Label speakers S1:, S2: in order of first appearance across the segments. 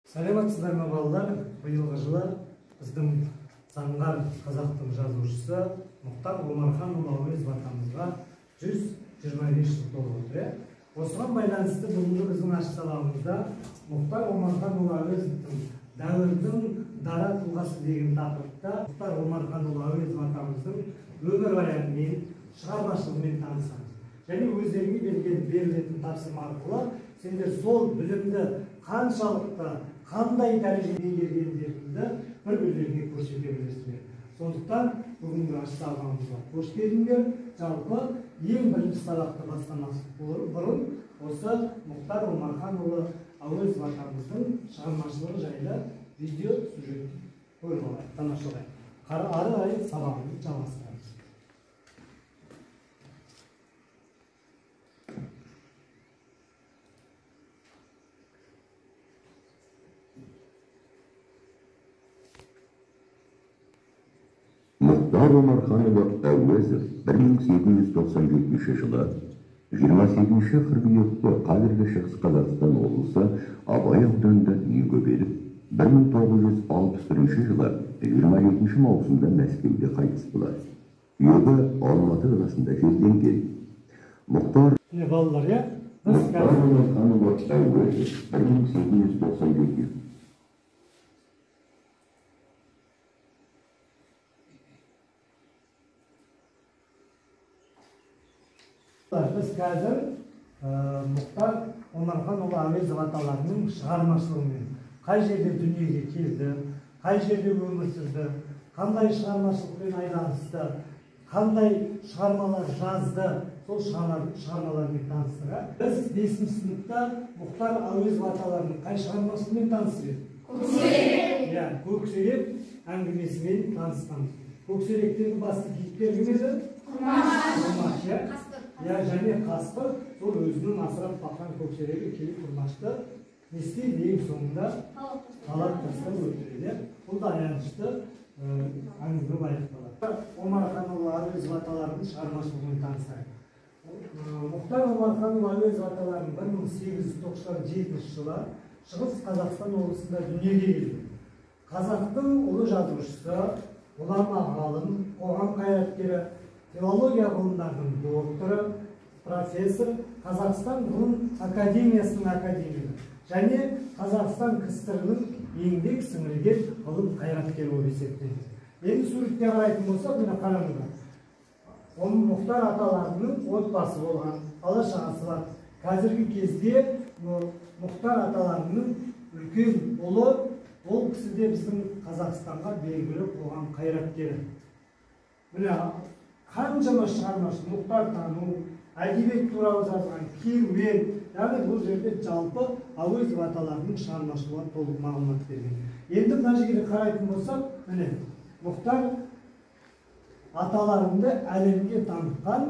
S1: Саламатсыздар ма балалар? Быйылғы жылы біздің заңғар қазақтың жазушысы Мұхтар Омарханұлы Әуезов атамызға 125 жыл толып отыр. Осыған байланысты бүгінгі біздің ашық сабағымызда Мұхтар Омарханұлы Әуезовтың дәуірдің дара тұлғасы деген тақырыпта Мұхтар Омарханұлы Әуезов атамыздың өмірбаянымен, шығармашылығымен танысамыз. Және өздеріңе берілетін тапсырма арқылы сендер сол білімді қаншалықты қандай дәрежеге келгендеріңді бір-бірлеріңе көрсете білесіздер. Сондықтан бүгінгі ашық сабағымызға қош келдіңдер. Жалпы ең бірінші сабақты бастамас бұрын осы Мұхтар Омарханұлы Әуезов атамыздың шығармашылығы жайлы видео сюжет көріп алайық, тамашалайық. Ары қарай сабағымызды жалғастырамыз.
S2: Мұхтар Омарханұлы Әуезов 1897 жылы 28 қыркүйекте қазіргі Шығыс Қазақстан облысы Абай ауданында дүниеге келіп, 1961 жылы 27 маусымда Мәскеуде қайтыс болады. Үйі Алматы қаласында жерленген. Мұхтар
S1: Омарханұлы
S2: Әуезов 1897
S1: Біз қазір Мұхтар Омарханұлы Әуезов аталарының шығармашылығымен қай жерде дүниеге келді, қай жерде өмір сүрді, қандай шығармашылықпен айналысты, қандай шығармалар жазды, сол шығармалармен таныстық. Біз 5-ші сыныпта Мұхтар Әуезов аталарының қай шығармасымен танысып едік? Көксерек әңгімесімен танысқанбыз. Көксеректегі басты кейіпкер кім еді? Құрмаш. Және қасқыр сол өзінің асырап баққан көксерегі келіп Құрмашты не істейді, ең соңында талап тастап өлтіреді. Бұл да аянышты әңгіме аяқталады. Омарханұлы Әуезов аталарының шығармашылығымен танысайық. Мұхтар Омарханұлы Әуезов аталарының 1897 жылы Шығыс Қазақстан облысында дүниеге келді. Қазақтың ұлы жазушысы, ғұлама ғалым, қоғам қайраткері, филология ғылымдарының докторы, профессор, Қазақстан ғылым академиясының академигі және Қазақстан КСР-ның еңбек сіңірген ғылым қайраткері болып есептеледі. Енді суретке қарайтын болсақ, мына қараңыздар. Мұхтар аталарының отбасы болған, бала-шағасы бар. Қазіргі кезде Мұхтар аталарының үлкен ұлы, ол кісі де біздің Қазақстанға белгілі қоғам қайраткері. Міне қаншама шығармашылық, Мұхтар тану, әдебиет туралы жазған, керуен, яғни бұл жерде жалпы Әуезов аталарының шығармашылығы толық мағлұмат берген. Енді мына жерге қарайтын болсақ, міне Мұхтар аталарында әлемге танытқан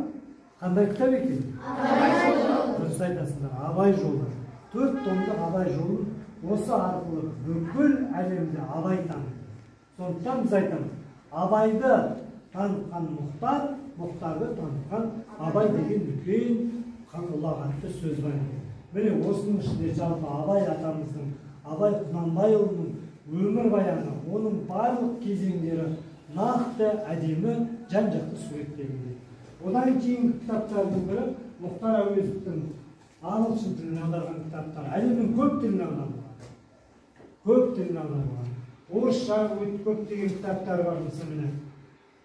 S1: қандай кітап екен? Абай жолы. Дұрыс айтасыңдар, Абай жолы. 4 томдық Абай жолын осы арқылы бүкіл әлемде Абай таныды. Сондықтан біз айтамыз, Абайды танытқан Мұхтар, Мұхтарды танытқан Абай деген үлкен ұлағатты сөз бар. Міне осының ішінде жалпы Абай атамыздың, Абай Құнанбайұлының өмірбаяны, оның барлық кезеңдері нақты, әдемі, жан-жақты суреттелген. Одан кейін кітаптардың бірі Мұхтар Әуезовтың ағылшын тіліне аударған кітаптар, әлемнің көп тіліне аударылған. Көп тіліне аударылған. Орысша көптеген кітаптар бар мысалы.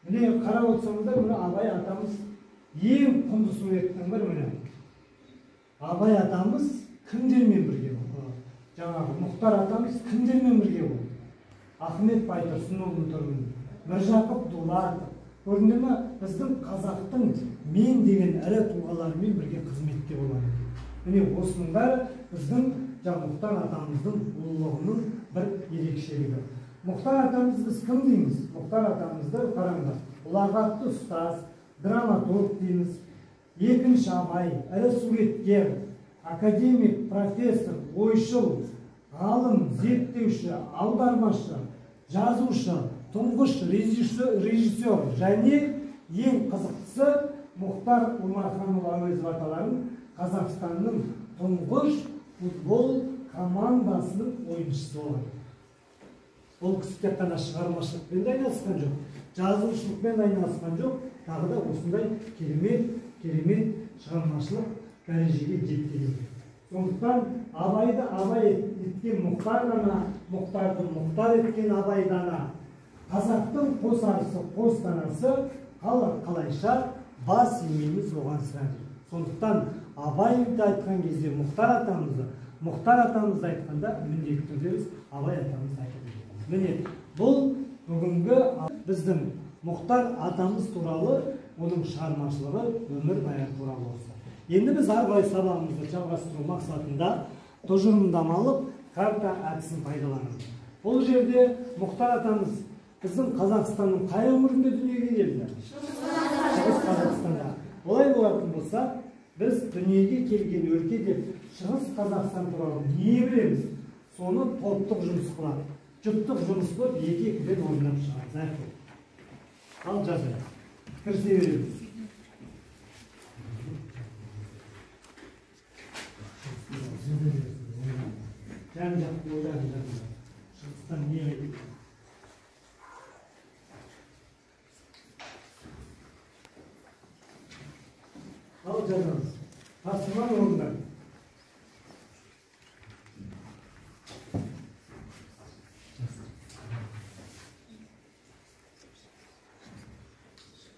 S1: Міне қарап отырсаңыздар, міне Абай атамыз ең құнды суреттің бірі міне. Абай атамыз кімдермен бірге болды? Жаңағы Мұхтар атамыз кімдермен бірге болды? Ахмет Байтұрсынұлын тұрмын, Міржақып Дулатов. Көрдіңдер ме? Біздің қазақтың мен деген ірі тұлғаларымен бірге қызметте болады. Міне осының бәрі біздің Мұхтар атамыздың ұлылығының бір ерекшелігі. Мұхтар атамыз біз кім дейміз? Мұхтар атамызды қараңдар. Ұлағатты ұстаз, драматург дейміз. Екінші Абай, ірі суреткер, академик, профессор, ойшыл, ғалым, зерттеуші, аудармашы, жазушы, тұңғыш режиссер және ең қызықтысы Мұхтар Омарханұлы Әуезов аталарын Қазақстанның тұңғыш футбол командасының ойыншысы болған. Ол кісі тек қана шығармашылықпен де айналысқан жоқ, жазушылықпен айналысқан жоқ, тағы да осындай керемет шығармашылық дәрежеге жеткен. Сондықтан Абайды абай еткен Мұхтар ғана, Мұхтарды Мұхтар еткен Абай дана, қазақтың қос арысы, қос данасы қалайша бас имеміз оған сірә. Сондықтан Абайды айтқан кезде Мұхтар атамызды айтқанда міндетті түрде Абай атамызды айтып. Міне, бұл бүгінгі біздің Мұхтар атамыз туралы, оның шығармашылығы, өмір баяны туралы осы. Енді біз ары қарай сабағымызды жалғастыру мақсатында тұжырымдамалық карта әдісін пайдаланамыз. Бұл жерде Мұхтар атамыз біздің Қазақстанның қай өңірінде дүниеге келді? Шығыс Қазақстанда. Олай болатын болса, біз дүниеге келген өлке деп Шығыс Қазақстан туралы не білеміз? Соны топтық жұмыс қылады. Жұптық жұмыс қылып, екі-екіден орындап шығамыз. Ал жазайық. Кірісе береміз. Жан-жақ ойларын шығыстан не қайды? Ал жазамыз. Тапсырма орындар.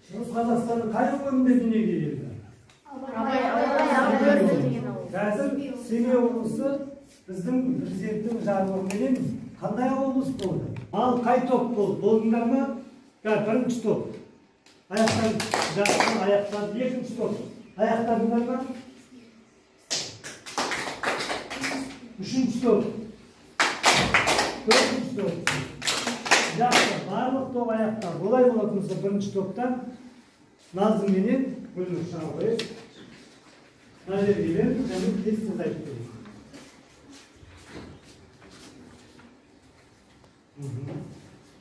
S1: Шығыс Қазақстанның қай өңірінде дүниеге келді? Қазір Семей облысы біздің президенттің жарлығыменен қандай облыс болды? Ал қай топ болды? Болдыңдар ма? Бірінші топ. Аяқтарды, екінші топ. Аяқтардыңдар ма? Үшінші топ. Төртінші топ. Жақсы, барлық топ аяқтар. Олай болатынызда бірінші топтан назымменен бөлініп шыға қойып. Мына жерге және тез айтып берейік.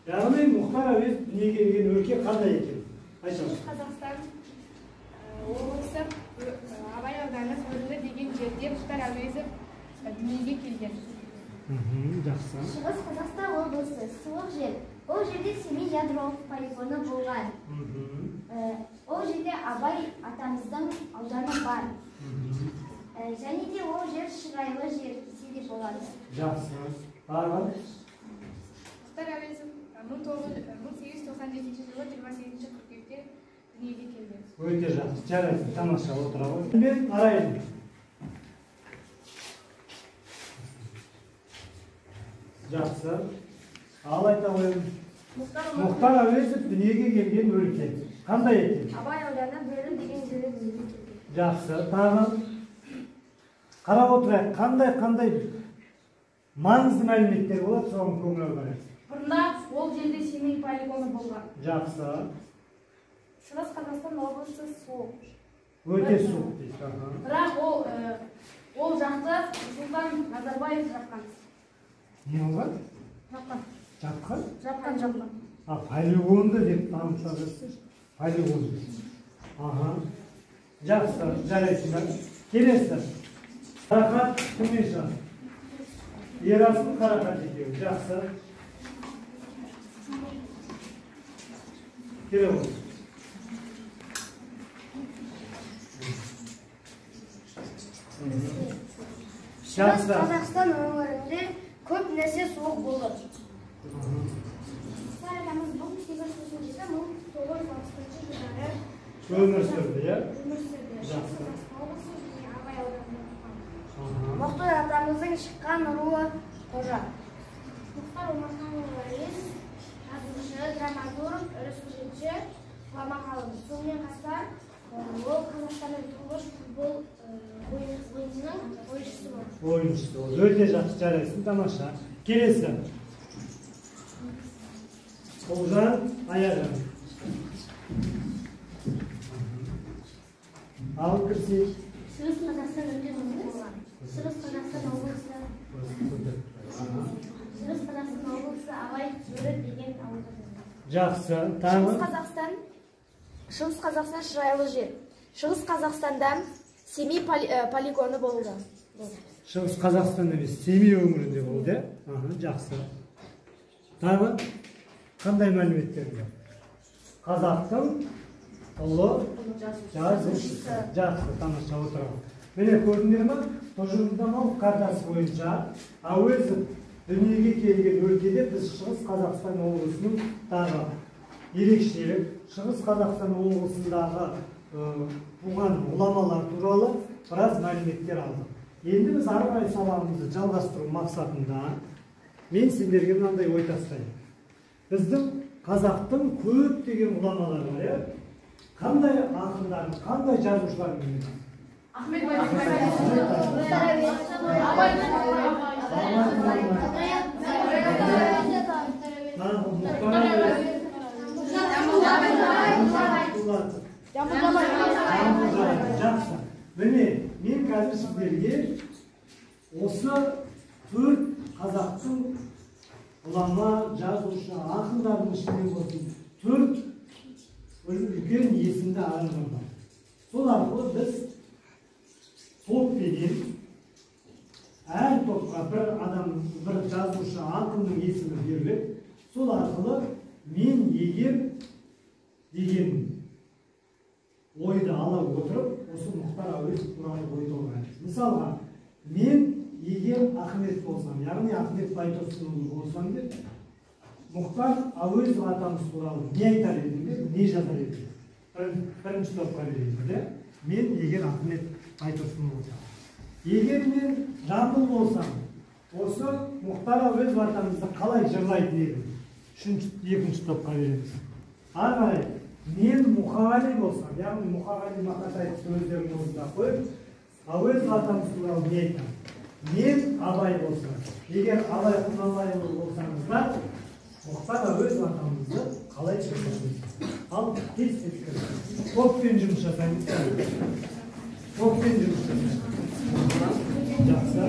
S1: Яғни Мұхтар әуезов дүниеге келген өлке қандай екен?
S3: Шығыс Қазақстан облысы Абай ауданы Бөрілі деген жерде Мұхтар әуезов дүниеге келген.
S1: Жақсы.
S4: Шығыс Қазақстан облысы суық жер. Ол жерде Семей ядролық полигоны болған. Ол жерде Абай атамыздың ауданы бар. Және де ол жер шырайлы жер десе де болады.
S1: Жақсы. Тағы?
S3: Мұхтар әуезов 1897 жылы 28 қыркүйекте дүниеге келген.
S1: Өте жақсы. Жарайсың, тамаша отыра ғой. Мен арайын. Жақсы. Ал айта қойым. Мұхтар әуезов дүниеге келген өлке. Қандай екен?
S4: Абай ауданы Бөрілі деген жерде дүниеге келген.
S1: Жақсы. Тағы? Қарап отырайық. Қандай маңызды мәліметтер болады, соған көңіл аударайық.
S3: Бұрында ол жерде Семей полигоны болған.
S1: Жақсы.
S3: Шығыс Қазақстан облысы суық.
S1: Өте суық дейді.
S3: Бірақ ол жақты Нұрсұлтан Назарбаев жапқан.
S1: Не болған?
S3: Жапқан.
S1: Жапқан. Полигонды деп танымша жүрсіз. Полигон. Жақсы, жарайсыңдар. Келесі. Қарақат Күмеша. Ерасыл Қарақат екеуі. Жақсы. Келе бол.
S4: Шығыс Қазақстан өңірінде көп нәрсе суық болды. Сарыдамыз 1897-1960 жылдары
S1: Өмір сүрді, иә?
S4: өмір сүрді.
S1: Жақсы.
S4: Абай ауданында. Мұхтар атамыздың шыққан руы қожа. Мұхтар Омарханұлы әуезов, жазушы, драматург, суретші, ғұлама ғалым. Сонымен қатар ол Қазақстанның тұңғыш футбол ойынының ойыншысы болды.
S1: Ойыншысы болды. Өте жақсы, жарайсың, тамаша. Келесі. Олжан Аяжан. Ал кірсек.
S4: Шығыс Қазақстан өте болған. Шығыс Қазақстан облысы. Шығыс Қазақстан облысы Абай Бөрі деген ауылда.
S1: Жақсы. Тағы?
S4: Шығыс Қазақстан шырайлы жер. Шығыс Қазақстанда Семей полигоны болды.
S1: Шығыс Қазақстан емес, Семей өңірінде болды. Жақсы. Тағы қандай мәліметтер бар? Қазақтың ұлы жазушысы. Жақсы, тамаша, отырамыз. Міне көрдіңдер ме? Тұжырымдамалық картасы бойынша Әуезов дүниеге келген өлкеде біз Шығыс Қазақстан облысының тағы ерекшелік, Шығыс Қазақстан облысындағы туған ғұламалар туралы біраз мәліметтер алдық. Енді біз ары қарай сабағымызды жалғастыру мақсатында мен сендерге мынандай ой тастаймын. Біздің қазақтың көптеген ғұламалар бар, қандай ақындар, қандай жазушылар білеміз?
S3: Ахмет
S1: Жақсы. Міне, мен қазір сіздерге осы төрт қазақтың ғұлама, жазушы, ақындардың ішінен болсын, төрт үлкен есімді адамдар бар. Сол арқылы біз топпенен әр топқа бір адам, бір жазушы, ақынның есімі беріліп, сол арқылы мен егер деген ойды ала отырып, осы Мұхтар Әуезов туралы ой толғаймыз. Мысалға, мен егер Ахмет болсам, яғни Ахмет Байтұрсынұлы болсам деп, Мұхтар Әуезов атамыз туралы не айтар едім деп, не жазар едім? Бірінші топқа берейін. Мен егер Ахмет Байтұрсынұлы болсам. Егер мен Жамбыл болсам, осы Мұхтар Әуезов атамызды қалай жырлайтын едім? Екінші топқа береміз. Ары қарай, мен Мұқағали болсам, яғни Мұқағали Мақатаевтың өздерінің орнына қойып, Әуезов атамыз туралы не айтам? Мен Абай болсам, егер Абай Құнанбайұлы болсаңыздар, Мұхтар Әуезов атамызды қалай жырлайсыз? Ал тез топпен жұмыс жасаймыз. Топпен жұмыс жасаймыз. Жақсы.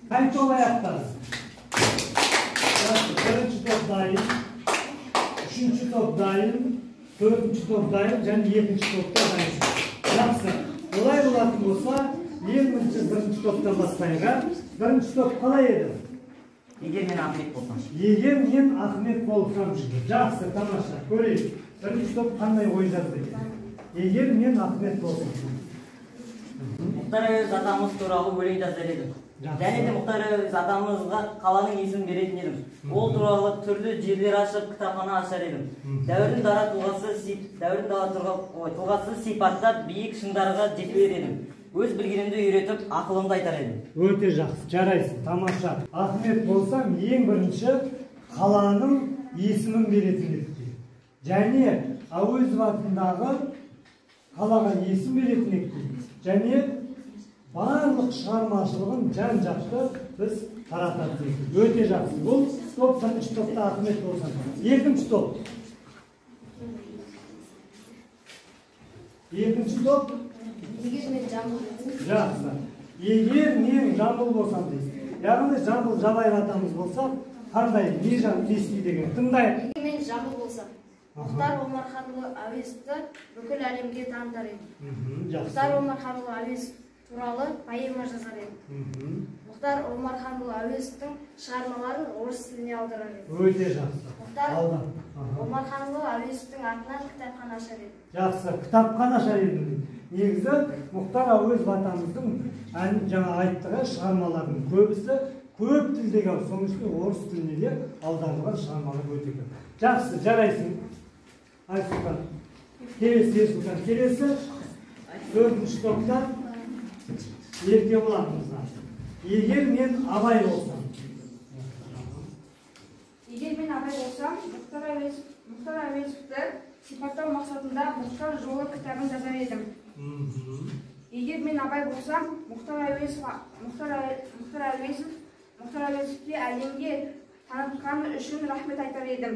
S1: Қай топ аяқтады? Бірінші топ дайын, үшінші топ дайын, төртінші топ дайын, және екінші топта дайын. Жақсы. Олай болатын болса, бірінші топтан бастайға. Бірінші топ қалай еді?
S5: Егер мен Ахмет болсам.
S1: Егер мен Ахмет болсам дейді. Жақсы, тамаша. Көрейік. Бірінші топ қандай ой жазды екен? Егер мен Ахмет болсам.
S5: Мұхтар Әуезов атамыз туралы өлең жазар едім. Және де Мұхтар Әуезов атамызға қаланың есімін беретін едім. Ол туралы түрлі жерлер ашып, кітапхана ашар едім. Дәуірдің дара тұлғасы сипаттап, биік шыңдарға жетер едім. Өз білгенімді үйретіп, ақылымды айтар едім.
S1: Өте жақсы, жарайсың, тамаша. Ахмет болсам, ең бірінші қаланың есімін беретін едім. Және Әуезов атындағы қалаға есім беретін едім. Және барлық шығармашылығын жан-жақты біз тарататын едік. Өте жақсы. Бұл топ, бірінші топта Ахмет болсам. Екінші топ. Екінші топ.
S3: Егер мен Жамбыл болсам.
S1: Жақсы. Егер мен Жамбыл болсам дейсіз. Яғни Жамбыл Жабай атамыз болса, қандай не істейді деген тыңдайық.
S3: Егер мен Жамбыл болсам, Мұхтар Омарханұлы Әуезовті бүкіл әлемге танытар едім. Мұхтар Омарханұлы Әуезов туралы поэма жазар едім. Мұхтар Омарханұлы Әуезовтің шығармаларын орыс тіліне аударар едім.
S1: Өте жақсы.
S3: Мұхтар Омарханұлы Әуезовтің атынан кітапхана ашар едім.
S1: Жақсы, кітапхана ашар едім. Негізі Мұхтар Әуезов атамыздың жаңа айттығы шығармаларының көбісі көп тілдегі, соның ішінде орыс тіліне де аударылған шығармалар өте көп. Жақсы, жарайсың. Айсұлтан. Келесі төртінші топтан Еркебұлан. Егер мен Абай болсам.
S3: Егер мен Абай болсам, Мұхтар Әуезовті сипаттау мақсатында Мұхтар жолы кітабын жазар едім. Егер мен Абай болсам, Мұхтар Әуезовке әлемге танытқаны үшін рахмет айтар едім.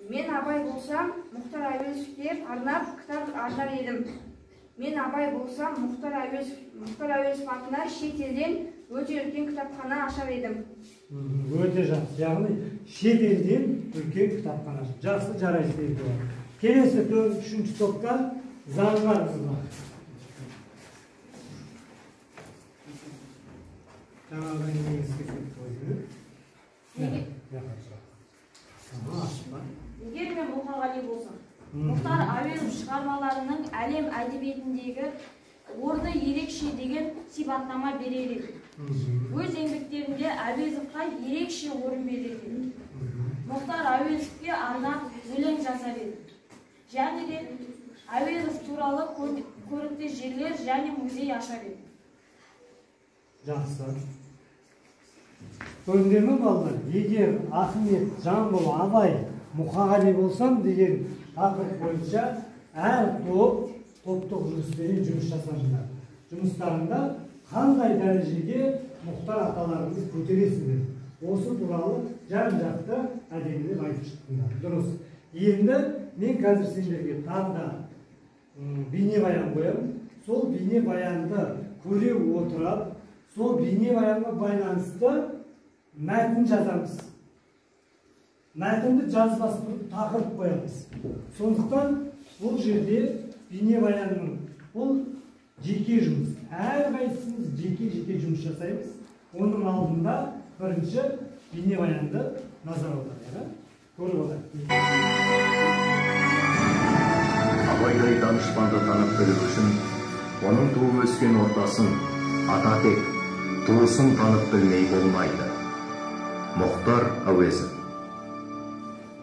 S3: Мен Абай болсам, Мұхтар Әуезовке арнап кітап арнар едім. Мен Абай болсам, Мұхтар Әуезов атына шет елден өте үлкен кітапхана ашар едім.
S1: Өте жақсы. Яғни шет елден үлкен кітапхана. Жақсы, жарайсыз. Келесі үшінші топқа Заңғар қызы. Жаңағы негізгі қойды.
S6: Егер мен Мұқағали болсам, Мұхтар Әуезов шығармаларының әлем әдебиетіндегі орны ерекше деген сипаттама берер едім. Өз еңбектерінде Әуезовқа ерекше орын берер едім. Мұхтар Әуезовке арнап өлең жазар едім. Және де Әуезов туралы көрікті жерлер және музей ашар едім.
S1: Жақсы. Көрдіңдер ме балалар? Егер Ахмет, Жамбыл, Абай, Мұқағали болсам деген тақырып бойынша әр топтық жұмыс жасаңыздар. Жұмыстарында қандай дәрежеге Мұхтар аталарыңыз көтересіңдер. Осы туралы жан-жақты әдемілеп айтып шықтыңдар. Дұрыс. Енді мен қазір сендерге тағы да бейнебаян қоямын. Сол бейнебаянды көре отырып, сол бейнебаянға байланысты мәтін жазамыз. Мәтінді жазбас бұрын тақырып қоямыз. Сондықтан бұл жерде бейнебаянның бұл жеке жұмыс. Әрқайсымыз жеке жұмыс жасаймыз. Оның алдында бірінші бейнебаянды назар аударайық. Көріп отырайық.
S7: Абайдай данышпанды танып білу үшін, оның туып өскен ортасын, ата тек, туысын танып білмей болмайды. Мұхтар Әуезов.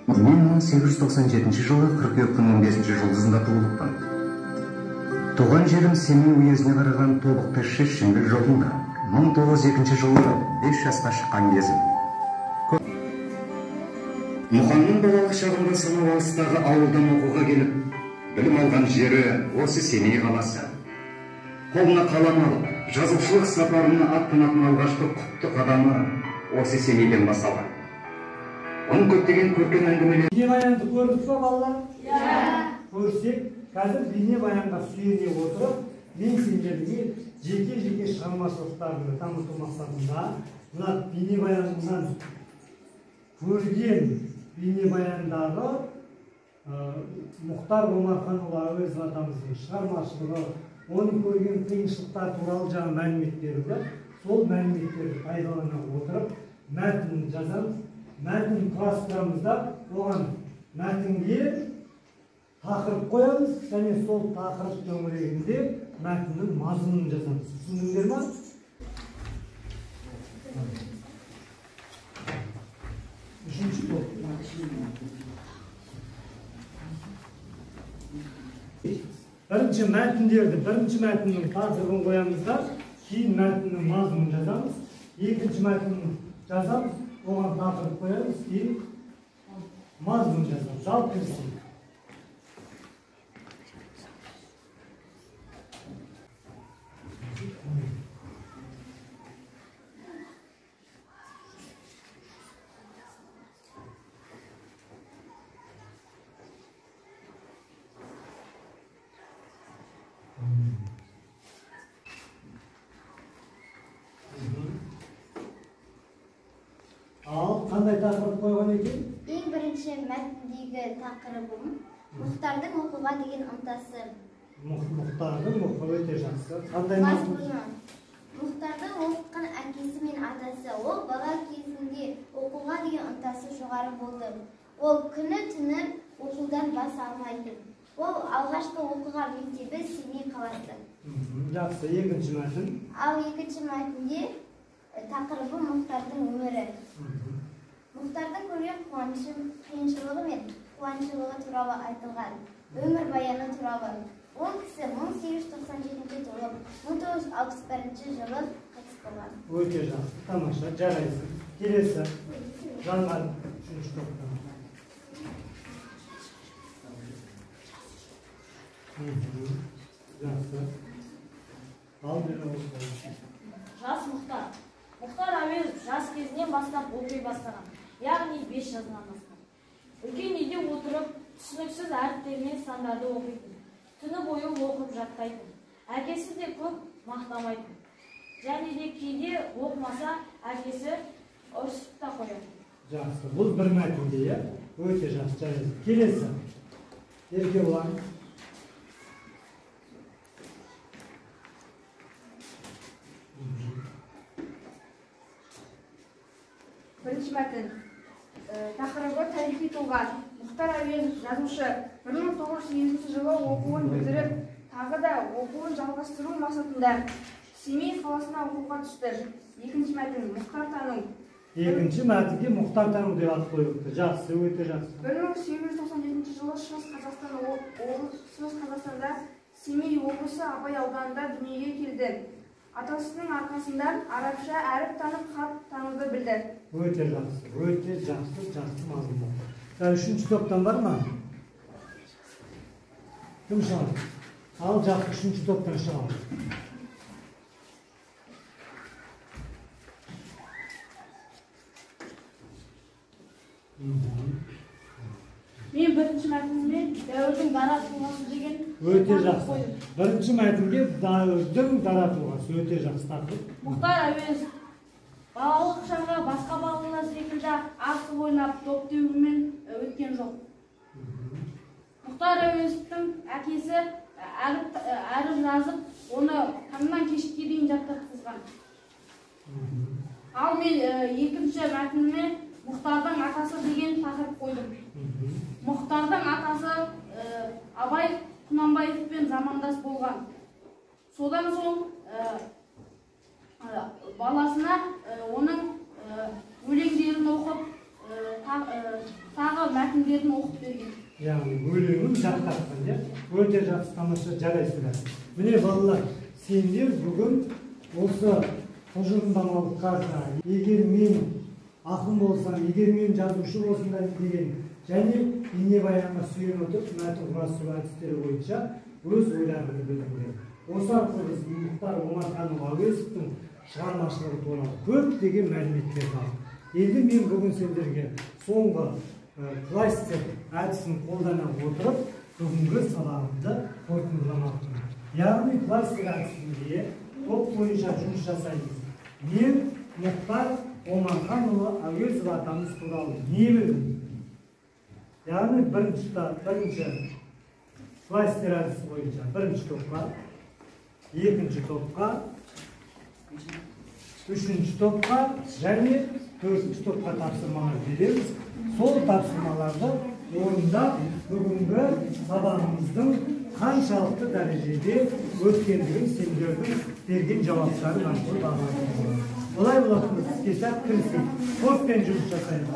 S7: Мен 1897 жылы қыркүйектің 15 жұлдызында туылыппын. Туған жерім Семей уезіне қараған Тобықты Шеңбек жолында 1902 жылы 5 жасқа шыққан кезім. Мұханның балалық шағында сонау алыстағы ауылдан оқуға келіп, білім алған жері осы Семей қаласы. Қолына қалам алып, жазушылық сапарына аттанатын алғашқы құтты қадамы осы Семейден басталған. Оның көптеген көркем әңгімелер.
S1: Бейнебаянды көрдік пе балалар? Көрсек, қазір бейнебаянға сүйене отырып, мен сендерге жеке шығармашылықтарымды таныту мақсатында мына бейнебаяннан көрген бейнебаяндағы Мұхтар Омарханұлы Әуезов атамыздың шығармашылығы, оның көрген қиыншылықтар туралы жаңа мәліметтері бар. Сол мәліметтерді пайдалана отырып, мәтінін жазамыз. Мәтінін құрастырамыз да, оған мәтінге тақырып қоямыз, және сол тақырып төңірегінде мәтіннің мазмұнын жазамыз. Түсіндіңдер ме? Үшінші топ. Бірінші мәтіннің тақырыбын қоямыз да, кейін мәтіннің мазмұнын жазамыз. Екінші мәтінін жазамыз, оған тақырып қоямыз, кейін мазмұнын жазамыз. Жалпы кірісін. Ал қандай тақырып қойған екен?
S4: Ең бірінші мәтіндегі тақырыбым Мұхтардың оқуға деген ынтасы.
S1: Мұхтардың оқуы өте жақсы. Қандай
S4: мазмұны? Мұхтардың оқытқан әкесі мен атасы. Ол бала кезінде оқуға деген ынтасы жоғары болды. Ол күні-түні оқудан бас алмайтын. Ол алғашқы оқыған мектебі Семей қаласы.
S1: Жақсы, екінші мәтін.
S4: Ал екінші мәтінде тақырыбы Мұхтардың өмірі. Мұхтардың көрген қиыншылығы мен қуаншылығы туралы айтылған. Өмір баяны туралы. Ол кісі 1897 жылы 1961 жылы қайтыс болған.
S1: Өте жақсы, тамаша, жарайсың. Келесі, Жанған үшінші топтан. Жақсы. Ал бері осы.
S6: Жас Мұхтар. Мұхтар Әуезов жас кезінен бастап оқи бастаған, яғни 5 жасынан бастап. Үлкен үйде отырып, түсініксіз әріптер мен сандарды оқитын. Түні бойы оқып жаттайтын. Әкесі де көп мақтамайтын. және де кейде оқымаса әкесі ұрсып та қояды.
S1: Жақсы, бұл бір мәтінде, иә? Өте жақсы, жарайды. Келесі. Еркебұлан.
S8: Бірінші мәтін. Тақырыбы тарихи тұлға. Мұхтар Әуезов жазушы 1908 жылы оқуын бітіріп, тағы да оқуын жалғастыру мақсатында Семей қаласына оқуға түсті. Екінші мәтін. Мұхтар тану.
S1: Екінші мәтінге Мұхтар тану деп ат қойыпты. Жақсы, өте жақсы.
S8: 1897 жылы Шығыс Қазақстанда Семей облысы Абай ауданында дүниеге келді. Атасының арқасында арабша әріп танып, хат тануды білді.
S1: Өте жақсы, жақсы мазмұн. Үшінші топтан бар ма? Кім шығады? Ал жақсы, үшінші топтан шығады.
S6: Мен бірінші мәтінге дәуірдің дара тұлғасы деген
S1: өте жақсы. Бірінші мәтінге дәуірдің дара тұлғасы өте жақсы тақырып.
S6: Мұхтар Әуезов балалық шағы басқа балалар секілді асық ойнап, доп теуімен өткен жоқ. Мұхтар Әуезовтың әкесі әріп жазып, оны таңнан кешке дейін жаттатқызған. Ал мен екінші мәтініме Мұхтардың атасы деген тақырып қойдым. Мұхтардың атасы Абай Құнанбаевпен замандас болған. Содан соң баласына оның өлеңдерін оқып, тағы мәтіндерін оқып берген.
S1: Яғни өлеңін жаттатқан, иә? Өте жақсы, тамаша, жарайсыздар. Міне балалар, сендер бүгін осы тұжырымдамалыққа егер мен ақын болсам, егер мен жазушы болсам деген және бейнебаянға сүйен отырып, мәтін құрастыру әдістері бойынша өз ойларыңды білдіріңдер. Осы арқылы біз Мұхтар Омарханұлы Әуезовтің шығармашылығы туралы көптеген мәліметтер бар. Енді мен бүгін сендерге соңғы кластер әдісін қолдана отырып, бүгінгі сабағымды қорытындыламақпын. Яғни кластер әдісінде топ бойынша жұмыс жасаймыз. Мен Мұхтар Омарханұлы Әуезов атамыз туралы не білдім? Яғни бірінші кластер әдісі бойынша бірінші топқа, екінші топқа, үшінші топқа және төртінші топқа тапсырмалар береміз. Сол тапсырмаларды орындап бүгінгі сабағымыздың қаншалықты дәрежеде өткендігін сендердің берген жауаптары арқылы бағалайтын болады. Олай болатын іске кірісейік. Топпен жұмыс жасаймыз.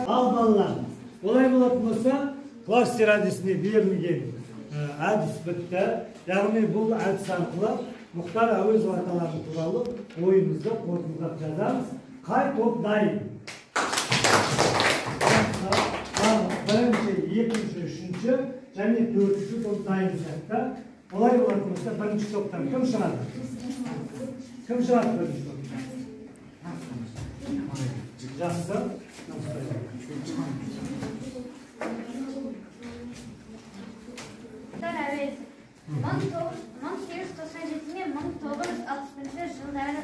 S1: Ал балалар, олай болатын болса, кластер әдісіне берілген әдіс бітті. Яғни бұл әдіс арқылы Мұхтар Әуезов аталары туралы ойымызды қорытындылап жазамыз. Қай топ дайын? Бірінші, екінші, үшінші және төртінші топ дайын сәтті. Олай болатын болса, бірінші топтан кім шығады? Кім шығады бірінші топтан? Жақсы.
S4: Мұхтар Әуезов 1897 мен 1961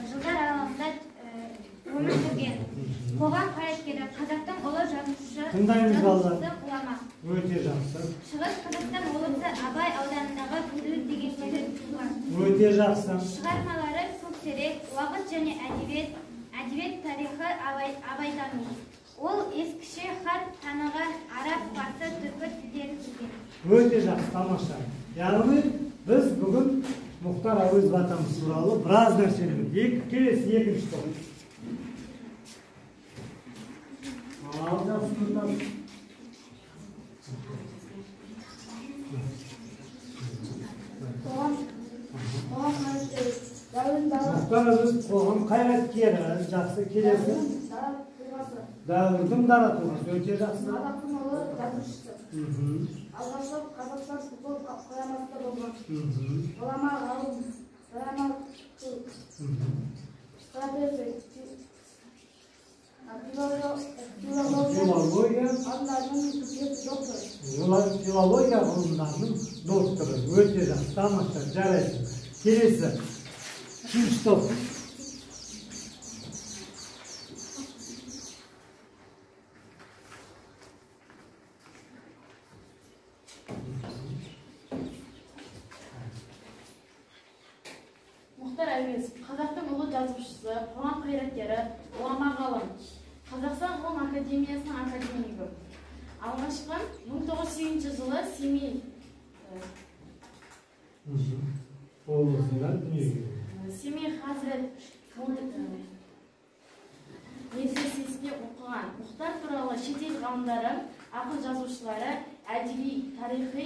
S4: жылдар аралығында өмір сүрген қоғам қайраткері, қазақтың ұлы жазушысы, ғұлама.
S1: Өте жақсы.
S4: Шығыс Қазақстан облысы Абай ауданындағы Күділік деген жерде туған.
S1: Өте жақсы.
S4: Шығармалары көктерек, уақыт және әдебиет тарихы, абайтану. Ол ескіше хат таныған араб, парсы, түркі тілдерін білген.
S1: Өте жақсы, тамаша. Яғни біз бүгін Мұхтар Әуезов атамыз туралы біраз нәрсені білдік. Келесі екінші топ. Ал жақсы мұхтар. Мұхтар Әуезов қоғам қайраткері. Жақсы, келесі.
S3: тұлғасы.
S1: Дәуірдің дара тұлғасы, өте жақсы.
S3: Қазақтың ұлы жазушысы. Алғашқы Қазақстан футбол құрамасында болған. Ғұлама ғалым,
S1: филология ғылымдарының докторы. Өте жақсы, тамаша, жарайды. Келесі, үшінші топ.
S6: Мұхтар Әуезов, қазақтың ұлы жазушысы, қоғам қайраткері, ғұлама ғалым, Қазақстан ғылым академиясының академигі. Алғашқы 1908 жылы Семей
S1: облысында дүниеге
S6: Семей Хазірет медресесінде оқыған. Мұхтар туралы шетел ғалымдары, ақын жазушылары, әдеби, тарихи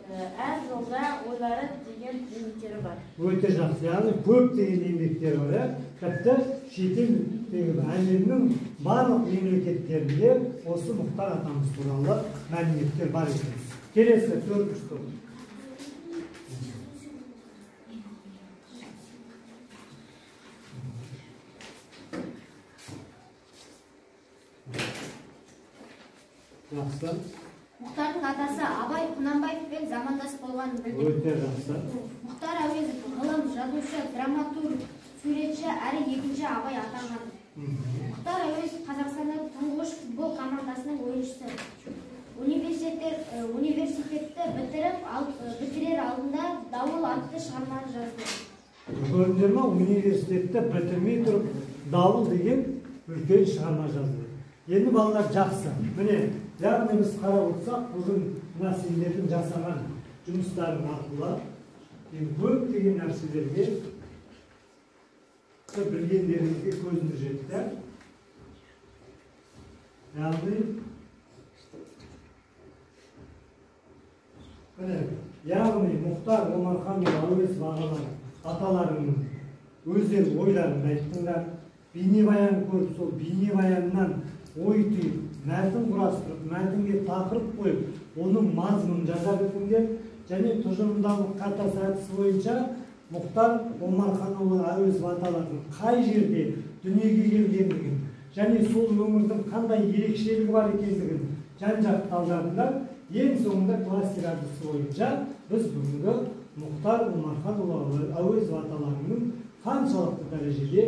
S6: әр жолда ойлары деген еңбектері бар.
S1: Өте жақсы, яғни көп деген еңбектері бар. Тіпті шетел әлемнің барлық мемлекеттерінде осы Мұхтар атамыз туралы мәліметтер бар екен. Келесі, төртінші топ. Жақсы.
S4: Мұхтардың атасы Абай Құнанбаевпен замандас болғанын білдік.
S1: Өте жақсы.
S4: Мұхтар Әуезов ғылым, жазушы, драматург, суретші әрі екінші Абай атанған. Мұхтар Әуезов Қазақстанның тұңғыш футбол командасының ойыншысы. Университетті бітірер алдында Дауыл атты шығарманы жазды.
S1: Көрдіңдер ме, университетті бітірмей тұрып Дауыл деген үлкен шығарма жазды. Енді балалар жақсы. Міне, яғни біз қарап отырсақ, бүгін мына сендердің жасаған жұмыстарың арқылы көптеген нәрселерге білгендеріңізге көзіміз жетті. Яғни Мұхтар Омарханұлы Әуезов ағалар аталарының өздері ойларын айттыңдар. Бейнебаян көріп, сол бейнебаяннан ой түйіп, мәтін құрастырып, мәтінге тақырып қойып, оның мазмұнын жаза білдіңдер. Және тұжырымдамалық картасы әдісі бойынша Мұхтар Омарханұлы Әуезов аталардың қай жерде дүниеге келгендігін, және сол өңірдің қандай ерекшелігі бар екендігін жан-жақты талдадыңдар. Ең соңында классик әдісі бойынша біз бүгінгі Мұхтар Омарханұлы Әуезов аталарының қаншалықты дәрежеде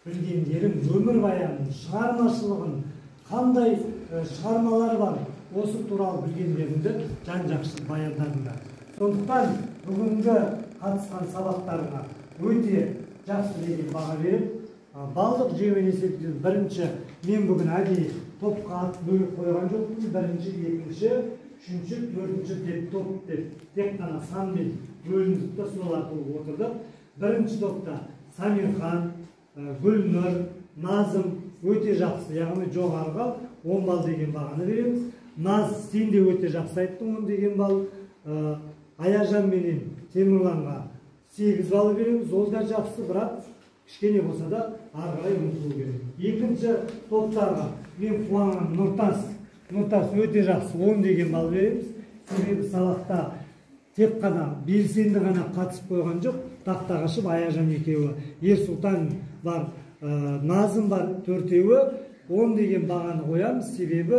S1: білгендерін, өмірбаянын, шығармашылығын, қандай шығармалар бар, осы туралы білгендеріңді жан-жақты баяндадыңдар. Сондықтан бүгінгі қатысқан сабақтарға өте жақсы деген баға беріп, балдық жүйемен есептеу бірінші мен бүгін әдейі топқа ат бөліп қойған жоқпын. Бірінші, екінші, үшінші, төртінші деп топ деп тек қана санмен бөліндік та сол арқылы отырдық. Бірінші топта Самирхан, Гүлнұр, Назым өте жақсы, яғни жоғарғы 10 балл деген бағаны береміз. Наз, сен де өте жақсы айттың 10 деген балл. Аяжан менен Темірланға 8 балл береміз. Ол да жақсы, бірақ кішкене болса да ары қарай ұмытылу керек. Екінші топтарға мен қуанған Нұртас өте жақсы 10 деген балл береміз. Себебі сабақта тек қана белсенді ғана қатысып қойған жоқ, тақта қашып Аяжан екеуі, Ерсұлтан бар, Назым бар, төртеуі 10 деген бағаны қоямыз. Себебі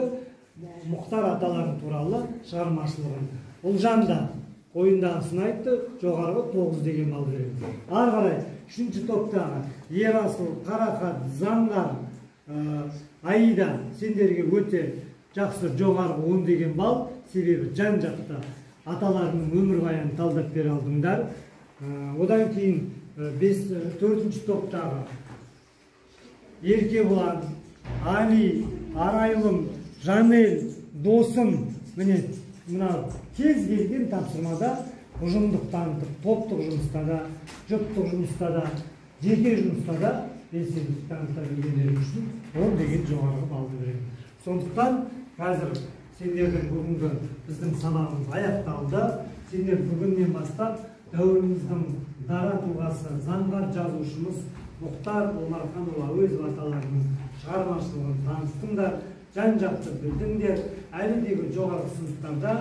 S1: Мұхтар аталарын туралы шығармашылығын. Ұлжан да ойындағысын айтты, жоғарғы 9 деген балл береміз. Ары қарай үшінші топтағы Ерасыл, Қарақат, Заңғар, Аида сендерге өте жақсы жоғарғы 10 деген балл. Себебі жан-жақты аталарының өмірбаянын талдап бере алдыңдар. Одан кейін 4-ші топтағы Еркебұлан, Али, Арайлым, Жанел, Досым, міне мына кез келген тапсырмада ұжымдық танытып, топтық жұмыста да, жұптық жұмыста да, жеке жұмыста да белсенділік таныта білгендері үшін 10 деген жоғарғы балды беремін. Сондықтан қазір сендердің бүгінгі біздің сабағымыз аяқталды. Сендер бүгіннен бастап дәуіріміздің дара тұлғасы, заңғар жазушымыз Мұхтар Омарханұлы Әуезов аталарының шығармашылығын таныстыңдар, жан-жақты білдіңдер. Әлі дегі жоғарғы сыныптарда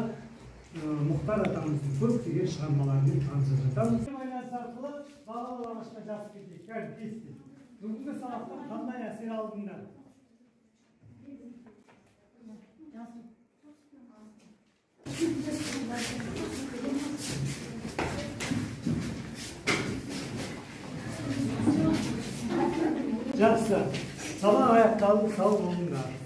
S1: Мұхтар атамыздың көптеген шығармаларымен танысып жатамыз. Байланыс арқылы бағалағашқа жазып кетейік. Бүгінгі сабақтан қандай әсер алдыңдар? Жақсы, сабақ аяқталды, сау болыңдар.